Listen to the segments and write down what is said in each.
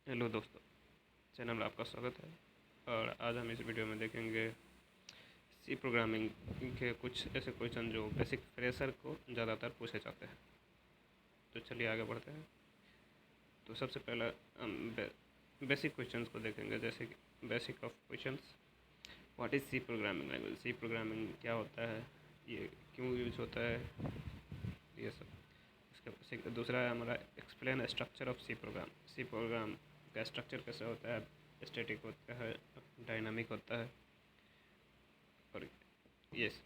Hello दोस्तों, channel में आपका स्वागत है। और आज हम इस वीडियो में देखेंगे सी प्रोग्रामिंग के कुछ ऐसे क्वेश्चन जो बेसिक फ्रेशर को ज़्यादातर पूछे जाते हैं। तो चलिए आगे बढ़ते हैं। तो सबसे पहला हम बेसिक क्वेश्चंस को देखेंगे, जैसे कि basic of questions. What is C programming language? C programming क्या होता है, ये क्यों यूज होता है, ये सब। उसके दूसरा है हमारा explain structure of C program. C program का स्ट्रक्चर कैसे होता है, स्टैटिक होता है, डायनामिक होता है, और यस।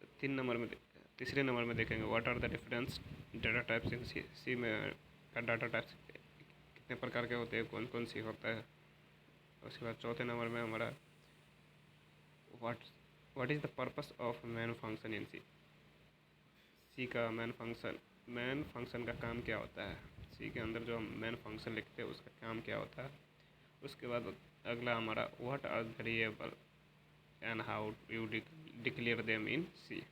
तो तीसरे नंबर में देखेंगे what are the difference data types in C. C में का डाटा टाइप्स कितने प्रकार के होते हैं, कौन कौन सी होता है। उसके बाद चौथे नंबर में हमारा what what is the purpose of main function in C. C का मैन फंक्शन का काम क्या होता है। सी के अंदर जो हम मैन फंक्शन लिखते हैं उसका काम क्या होता है। उसके बाद अगला हमारा what are variable and how you declare them in C.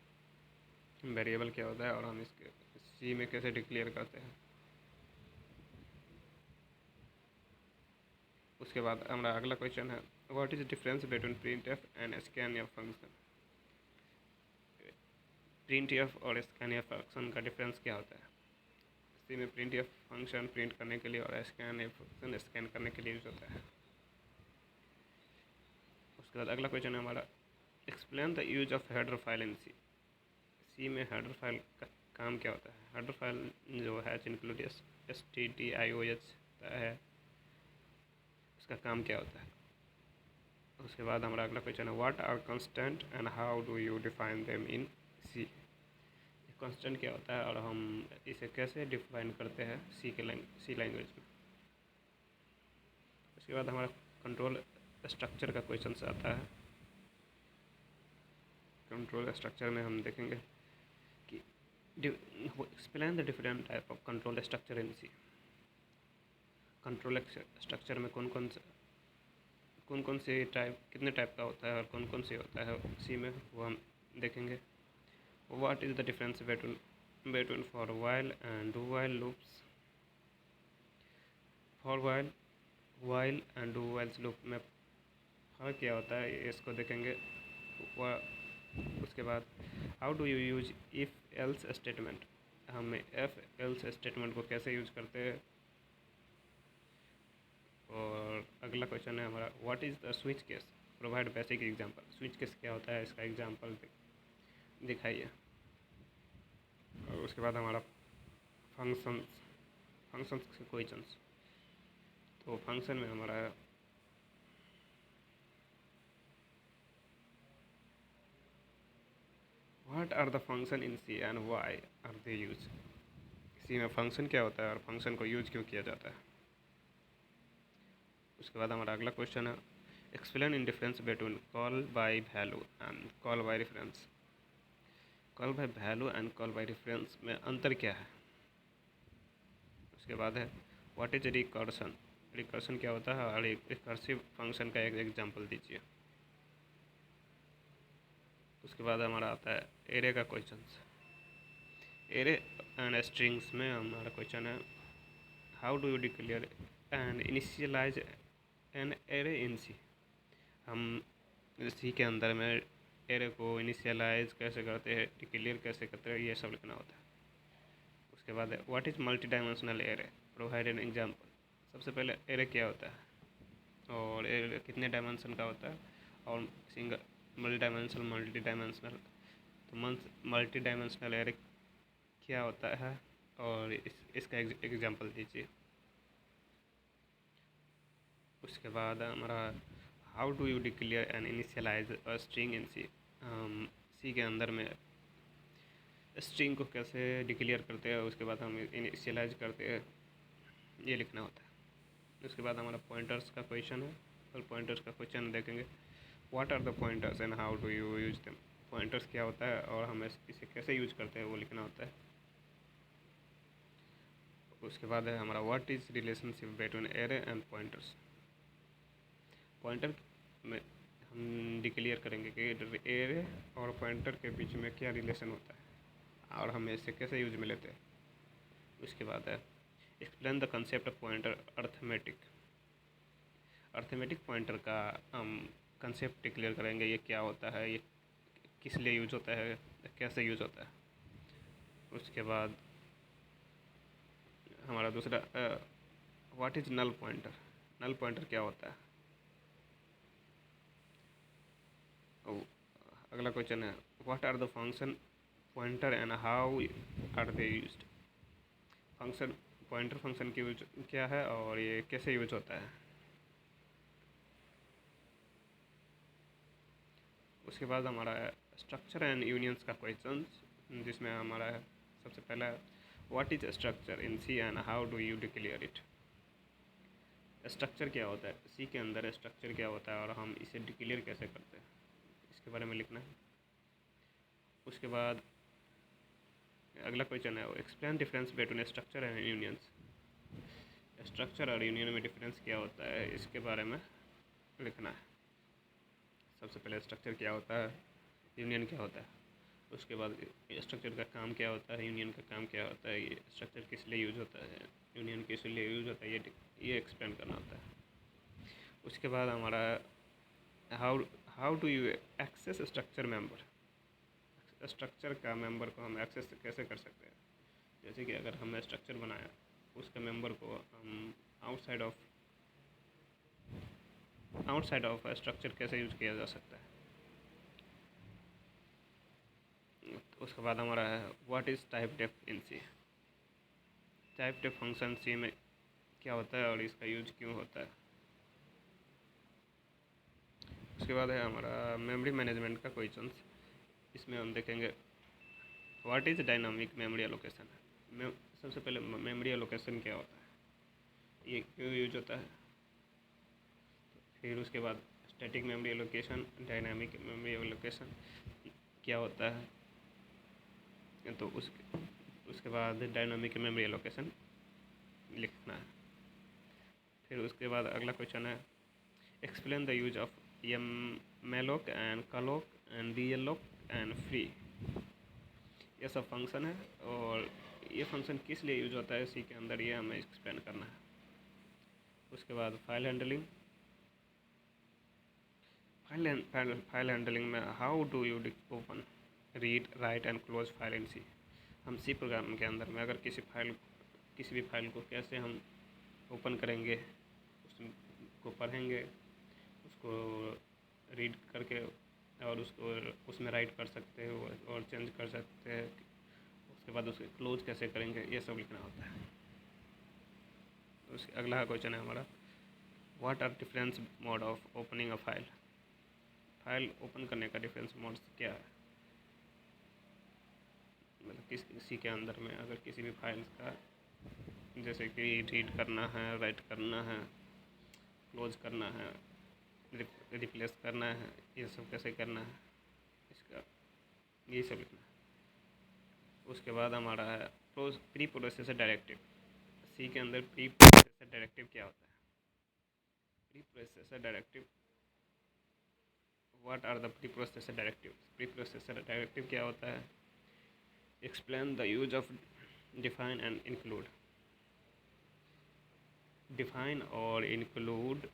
Variable क्या होता है और हम इसके सी में कैसे डिक्लेयर करते हैं। उसके बाद हमारा अगला क्वेश्चन है what is difference between print F and scan F function. Print F और स्कैन एफ फंक्शन का डिफरेंस क्या होता है। सी में प्रिंट एफ फंक्शन प्रिंट करने के लिए और स्कैन एफ फंक्शन स्कैन करने के लिए यूज होता है। उसके बाद अगला क्वेश्चन है हमारा explain the use of header file in C. C में हेडर फाइल का काम क्या होता है। हेडर फाइल जो है इंक्लूड STDIOH है, उसका काम क्या होता है। उसके बाद हमारा अगला क्वेश्चन है what are constant and how do you define them in C. Constant क्या होता है और हम इसे कैसे डिफाइन करते हैं सी लैंग्वेज में। उसके बाद हमारा कंट्रोल स्ट्रक्चर का क्वेश्चन आता है। कंट्रोल स्ट्रक्चर में हम देखेंगे कि explain the different type of control structure in C. Control structure में कौन कौन से टाइप, कितने टाइप का होता है और कौन कौन से होता है सी में, वो हम देखेंगे। What is the difference between for while and do while loops. For while and do whiles loop में फ़र्क क्या होता है, इसको देखेंगे। उसके बाद how do you use if else statement. हम एफ एल्स स्टेटमेंट को कैसे यूज करते हैं। और अगला क्वेश्चन है हमारा what is the switch case, provide basic example. Switch case क्या होता है, इसका एग्जांपल दिखाइए। और उसके बाद हमारा फंक्शंस के क्वेश्चंस। तो फंक्शन में हमारा what are the function in C and why are they use. C में फंक्शन क्या होता है और फंक्शन को यूज क्यों किया जाता है। उसके बाद हमारा अगला क्वेश्चन है explain in difference between call by value and call by reference. Call by value and call by reference में अंतर क्या है। उसके बाद है व्हाट इज रिकर्सन। रिकर्सन क्या होता है और एक रिकर्सिव फंक्शन का एक एग्जांपल दीजिए। उसके बाद हमारा आता है एरे का क्वेश्चन। एरे एंड स्ट्रिंग्स में हमारा क्वेश्चन है how do you declare and initialize an array in C. हम सी के अंदर में एरे को इनिशियलाइज कैसे करते हैं, डिक्लेयर कैसे करते हैं, ये सब लिखना होता है। उसके बाद है what is multi dimensional array, provide an example. सबसे पहले एरे क्या होता है और एरे कितने डायमेंशन का होता है, और सिंगल मल्टी डायमेंशनल। तो मल्टी डायमेंशनल एरे क्या होता है और इसका एग्जांपल दीजिए। उसके बाद हमारा how do you declare an initialize a string in C. C के अंदर में स्ट्रिंग को कैसे डिक्लेयर करते हैं, उसके बाद हम इनिशियलाइज करते हैं, ये लिखना होता है। उसके बाद हमारा पॉइंटर्स का क्वेश्चन है और पॉइंटर्स का क्वेश्चन देखेंगे what are the pointers and how do you use them. Pointers क्या होता है और हम इसे कैसे यूज करते हैं, वो लिखना होता है। उसके बाद है हमारा what is relationship between array and pointers. Pointer में हम डिक्लेयर करेंगे कि एरे और पॉइंटर के बीच में क्या रिलेशन होता है और हम इसे कैसे यूज में लेते हैं। उसके बाद है explain the concept of pointer arithmetic. Arithmetic pointer का हम कंसेप्ट क्लियर करेंगे, ये क्या होता है, ये किस लिए यूज होता है, कैसे यूज होता है। उसके बाद हमारा दूसरा what is null pointer. Null pointer क्या होता है। अगला क्वेश्चन है what are the function pointer and how are they used. Function pointer function की यूज क्या है और ये कैसे यूज होता है। उसके बाद हमारा है स्ट्रक्चर एंड यूनियंस का क्वेश्चन, जिसमें हमारा है सबसे पहला what is structure in C and how do you declare it. Structure क्या होता है, सी के अंदर स्ट्रक्चर क्या होता है और हम इसे डिक्लेयर कैसे करते हैं, इसके बारे में लिखना है। उसके बाद अगला क्वेश्चन है explain difference between structure and unions. Structure और यूनियन में डिफरेंस क्या होता है, इसके बारे में लिखना है। सबसे पहले स्ट्रक्चर क्या होता है, यूनियन क्या होता है। उसके बाद स्ट्रक्चर का काम क्या होता है, यूनियन का काम क्या होता है, ये स्ट्रक्चर किस लिए यूज होता है, यूनियन किस लिए यूज होता है, ये एक्सप्लेन करना होता है। उसके बाद हमारा how how do you access structure member. Structure का मेंबर को हम एक्सेस कैसे कर सकते हैं। जैसे कि अगर हमने स्ट्रक्चर बनाया, उसके मेंबर को हम आउटसाइड ऑफ स्ट्रक्चर कैसे यूज किया जा सकता है। उसके बाद हमारा है what is typedef in C. Typedef function C में क्या होता है और इसका यूज क्यों होता है। उसके बाद है हमारा मेमोरी मैनेजमेंट का क्वेश्चन, इसमें हम देखेंगे what is dynamic memory allocation. सबसे पहले मेमोरी एलोकेशन क्या होता है, ये क्यों यूज होता है। फिर उसके बाद static memory allocation, dynamic memory allocation क्या होता है। तो उसके बाद डायनामिक मेमोरी एलोकेशन लिखना है। फिर उसके बाद अगला क्वेश्चन है explain the use of M malloc and calloc and dealloc and free. ये सब फंक्शन है और ये फंक्शन किस लिए यूज होता है सी के अंदर, ये हमें एक्सप्लेन करना है। उसके बाद फाइल हैंडलिंग। फाइल हैंडलिंग में how do you open read write and close file in C. हम सी प्रोग्राम के अंदर में अगर किसी भी फाइल को कैसे हम ओपन करेंगे, उसको पढ़ेंगे, उसको रीड करके और उसको उसमें राइट कर सकते हो और चेंज कर सकते हैं। उसके बाद उसके क्लोज कैसे करेंगे, ये सब लिखना होता है। उसके अगला क्वेश्चन है हमारा what are difference mode of opening a file. File open करने का डिफरेंस मोड क्या है। मतलब किसी के अंदर में अगर किसी भी फाइल का जैसे कि रीड करना है, राइट करना है, क्लोज करना है, रिप्लेस करना है, ये सब कैसे करना है, इसका ये सब लिखना है। उसके बाद हमारा है प्री प्रोसेसर डायरेक्टिव। सी के अंदर प्री प्रोसेसर डायरेक्टिव क्या होता है। Preprocessor directive what are the preprocessor directive. Preprocessor directive क्या होता है। Explain the use of define and include. Define और इंक्लूड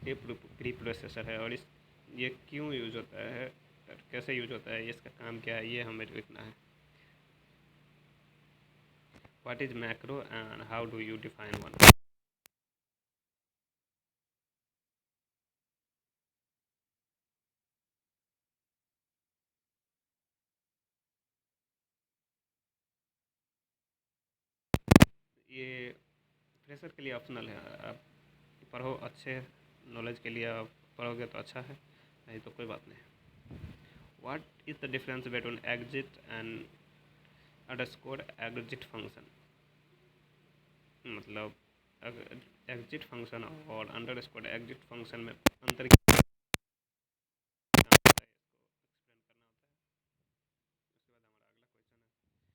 ये प्री प्रोसेसर है और इस ये क्यों यूज होता है और कैसे यूज होता है, इसका काम क्या है, ये हमें लिखना है। What is macro and how do you define one. ये फ्रेशर के लिए ऑप्शनल है, आप पढ़ो, अच्छे नॉलेज के लिए आप पढ़ोगे तो अच्छा है, नहीं तो कोई बात नहीं। What is the difference between exit and underscore exit function. मतलब एग्जिट फंक्शन और अंडरस्कोर एग्जिट फंक्शन में अंतर क्या होता है,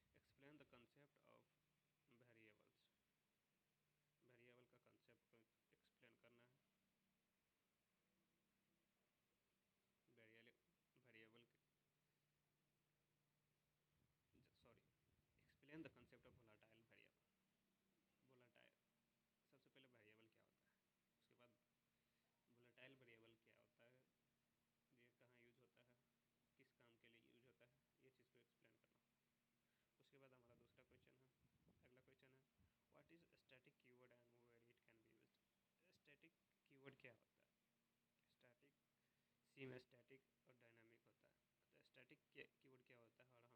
इसको एक्सप्लेन करना होता है। उसके बाद हमारा अगला क्वेश्चन है explain the concept of variables. Variable का कंसेप्ट को एक्सप्लेन करना है। Variable sorry explain the concept of volatile variable. Keyword क्या होता है और